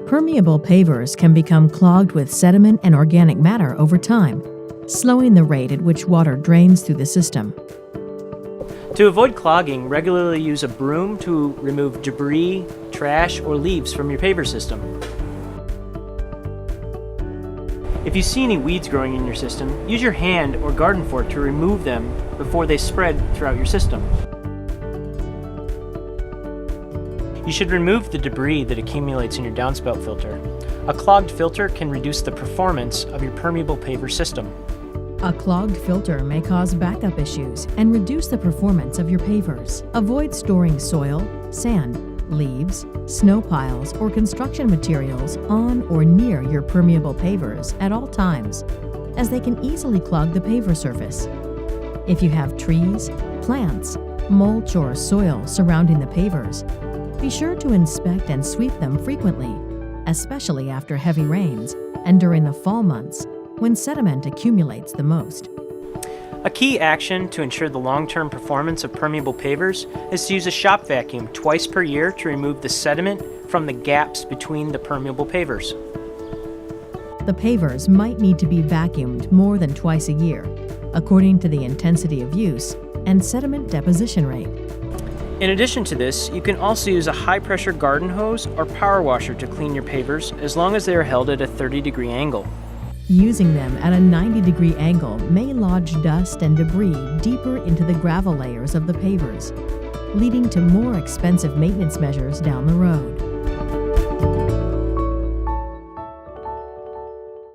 Permeable pavers can become clogged with sediment and organic matter over time, slowing the rate at which water drains through the system. To avoid clogging, regularly use a broom to remove debris, trash, or leaves from your paver system. If you see any weeds growing in your system, use your hand or garden fork to remove them before they spread throughout your system. You should remove the debris that accumulates in your downspout filter. A clogged filter can reduce the performance of your permeable paver system. A clogged filter may cause backup issues and reduce the performance of your pavers. Avoid storing soil, sand, leaves, snow piles, or construction materials on or near your permeable pavers at all times, as they can easily clog the paver surface. If you have trees, plants, mulch, or soil surrounding the pavers, be sure to inspect and sweep them frequently, especially after heavy rains and during the fall months when sediment accumulates the most. A key action to ensure the long-term performance of permeable pavers is to use a shop vacuum twice per year to remove the sediment from the gaps between the permeable pavers. The pavers might need to be vacuumed more than twice a year, according to the intensity of use and sediment deposition rate. In addition to this, you can also use a high-pressure garden hose or power washer to clean your pavers as long as they are held at a 30-degree angle. Using them at a 90-degree angle may lodge dust and debris deeper into the gravel layers of the pavers, leading to more expensive maintenance measures down the road.